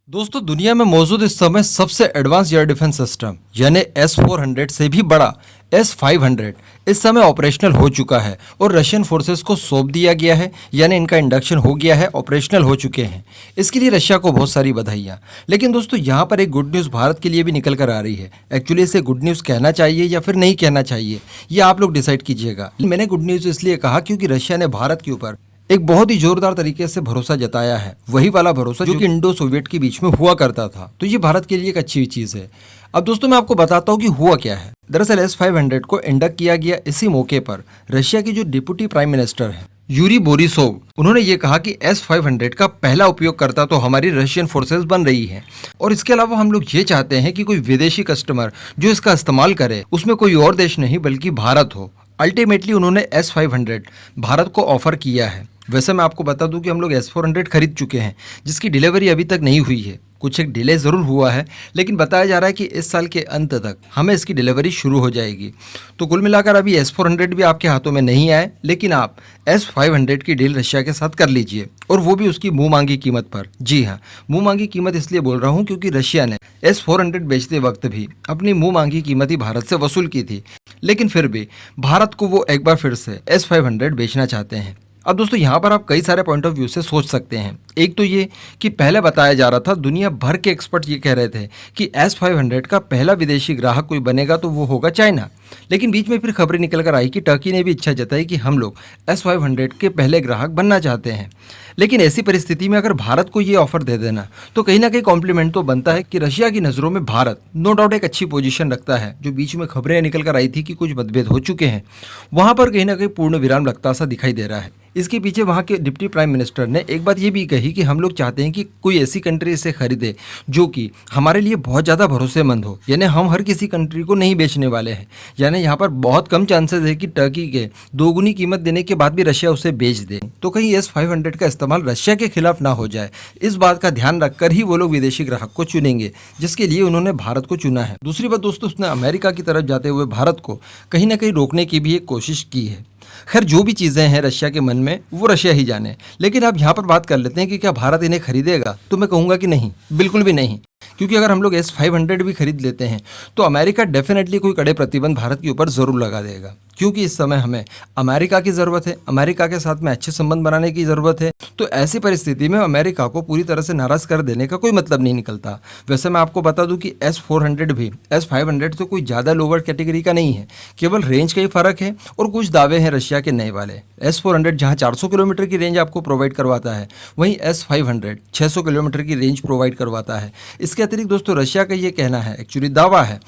दोस्तों, दुनिया में मौजूद इस समय सबसे एडवांस एयर डिफेंस सिस्टम यानी S-400 से भी बड़ा S-500 इस समय ऑपरेशनल हो चुका है और रशियन फोर्सेस को सौंप दिया गया है, यानी इनका इंडक्शन हो गया है, ऑपरेशनल हो चुके हैं। इसके लिए रशिया को बहुत सारी बधाइयाँ। लेकिन दोस्तों, यहाँ पर एक गुड न्यूज़ भारत के लिए भी निकल कर आ रही है। एक्चुअली इसे गुड न्यूज़ कहना चाहिए या फिर नहीं कहना चाहिए, ये आप लोग डिसाइड कीजिएगा। मैंने गुड न्यूज़ इसलिए कहा क्योंकि रशिया ने भारत के ऊपर एक बहुत ही जोरदार तरीके से भरोसा जताया है, वही वाला भरोसा जो कि इंडो सोवियत के बीच में हुआ करता था। तो ये भारत के लिए एक अच्छी चीज है। अब दोस्तों, मैं आपको बताता हूँ कि हुआ क्या है। दरअसल S-500 को इंडक्ट किया गया इसी मौके पर रशिया की जो डिप्टी प्राइम मिनिस्टर है यूरी बोरिसोव, उन्होंने ये कहा कि S-500 का पहला उपयोगकर्ता तो हमारी रशियन फोर्सेस बन रही है और इसके अलावा हम लोग ये चाहते हैं कि कोई विदेशी कस्टमर जो इसका इस्तेमाल करे उसमें कोई और देश नहीं बल्कि भारत हो। अल्टीमेटली उन्होंने S-500 भारत को ऑफर किया है। वैसे मैं आपको बता दूं कि हम लोग S-400 खरीद चुके हैं जिसकी डिलीवरी अभी तक नहीं हुई है। कुछ एक डिले ज़रूर हुआ है, लेकिन बताया जा रहा है कि इस साल के अंत तक हमें इसकी डिलीवरी शुरू हो जाएगी। तो कुल मिलाकर अभी S-400 भी आपके हाथों में नहीं आए, लेकिन आप S-500 की डील रशिया के साथ कर लीजिए, और वो भी उसकी मुंह मांगी कीमत पर। जी हाँ, मुंह मांगी कीमत इसलिए बोल रहा हूँ क्योंकि रशिया ने S-400 बेचते वक्त भी अपनी मुंह मांगी कीमत ही भारत से वसूल की थी, लेकिन फिर भी भारत को वो एक बार फिर से S-500 बेचना चाहते हैं। अब दोस्तों, यहाँ पर आप कई सारे पॉइंट ऑफ व्यू से सोच सकते हैं। एक तो ये कि पहले बताया जा रहा था, दुनिया भर के एक्सपर्ट ये कह रहे थे कि S-500 का पहला विदेशी ग्राहक कोई बनेगा तो वो होगा चाइना। लेकिन बीच में फिर खबरें निकल कर आई कि टर्की ने भी इच्छा जताई कि हम लोग S-500 के पहले ग्राहक बनना चाहते हैं। लेकिन ऐसी परिस्थिति में अगर भारत को ये ऑफर दे देना तो कहीं ना कहीं कॉम्प्लीमेंट तो बनता है कि रशिया की नज़रों में भारत नो डाउट एक अच्छी पोजीशन रखता है। जो बीच में खबरें निकल कर आई थी कि कुछ मतभेद हो चुके हैं, वहाँ पर कहीं ना कहीं पूर्ण विराम लगता सा दिखाई दे रहा है। इसके पीछे वहाँ के डिप्टी प्राइम मिनिस्टर ने एक बात ये भी कही कि हम लोग चाहते हैं कि कोई ऐसी कंट्री इसे खरीदे जो कि हमारे लिए बहुत ज़्यादा भरोसेमंद हो, यानी हम हर किसी कंट्री को नहीं बेचने वाले हैं। यानी यहाँ पर बहुत कम चांसेस है कि टर्की के दोगुनी कीमत देने के बाद भी रशिया उसे बेच दे, तो कहीं S-500 का इस्तेमाल रशिया के खिलाफ ना हो जाए। इस बात का ध्यान रखकर ही वो लोग विदेशी ग्राहक को चुनेंगे, जिसके लिए उन्होंने भारत को चुना है। दूसरी बात दोस्तों, उसने अमेरिका की तरफ जाते हुए भारत को कहीं ना कहीं रोकने की भी एक कोशिश की है। खैर, जो भी चीज़ें हैं रशिया के मन में वो रशिया ही जाने। लेकिन अब यहाँ पर बात कर लेते हैं कि क्या भारत इन्हें खरीदेगा, तो मैं कहूँगा कि नहीं, बिल्कुल भी नहीं। क्योंकि अगर हम लोग S-500 भी खरीद लेते हैं तो अमेरिका डेफिनेटली कोई कड़े प्रतिबंध भारत के ऊपर ज़रूर लगा देगा, क्योंकि इस समय हमें अमेरिका की ज़रूरत है, अमेरिका के साथ में अच्छे संबंध बनाने की ज़रूरत है। तो ऐसी परिस्थिति में अमेरिका को पूरी तरह से नाराज़ कर देने का कोई मतलब नहीं निकलता। वैसे मैं आपको बता दूं कि S-400 भी S-500 से कोई ज़्यादा लोअर कैटेगरी का नहीं है, केवल रेंज का ही फ़र्क है और कुछ दावे हैं रशिया के नए वाले। S-400 जहाँ 400 किलोमीटर की रेंज आपको प्रोवाइड करवाता है, वहीं S-500 600 किलोमीटर की रेंज प्रोवाइड करवाता है। इसके अतिरिक्त दोस्तों, रशिया का ये कहना है, एक्चुअली दावा है,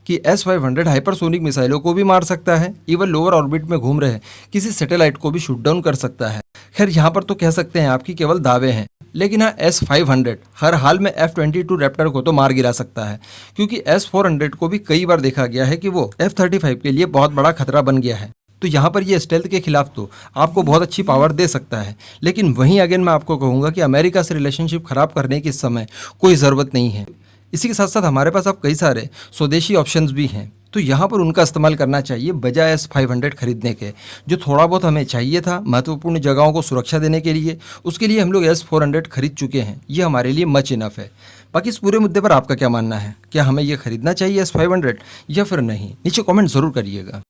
कि S-500 हाइपरसोनिक मिसाइलों को भी मार सकता है, इवन लोअर ऑर्बिट में घूम रहे किसी सैटेलाइट को भी शूट डाउन कर सकता है। खैर, यहाँ पर तो कह सकते हैं आपकी केवल दावे हैं, लेकिन हाँ, S-500 हर हाल में F-22 रैप्टर को तो मार गिरा सकता है, क्योंकि S-400 को भी कई बार देखा गया है कि वो F-35 के लिए बहुत बड़ा खतरा बन गया है। तो यहाँ पर ये स्टेल्थ के खिलाफ तो आपको बहुत अच्छी पावर दे सकता है, लेकिन वहीं अगेन मैं आपको कहूँगा कि अमेरिका से रिलेशनशिप खराब करने की इस समय कोई ज़रूरत नहीं है। इसी के साथ साथ हमारे पास अब कई सारे स्वदेशी ऑप्शंस भी हैं, तो यहाँ पर उनका इस्तेमाल करना चाहिए बजाय S-500 खरीदने के। जो थोड़ा बहुत हमें चाहिए था महत्वपूर्ण जगहों को सुरक्षा देने के लिए, उसके लिए हम लोग S-400 खरीद चुके हैं। ये हमारे लिए मच इनफ है। बाकी इस पूरे मुद्दे पर आपका क्या मानना है? क्या हमें ये खरीदना चाहिए S-500 या फिर नहीं? नीचे कमेंट ज़रूर करिएगा।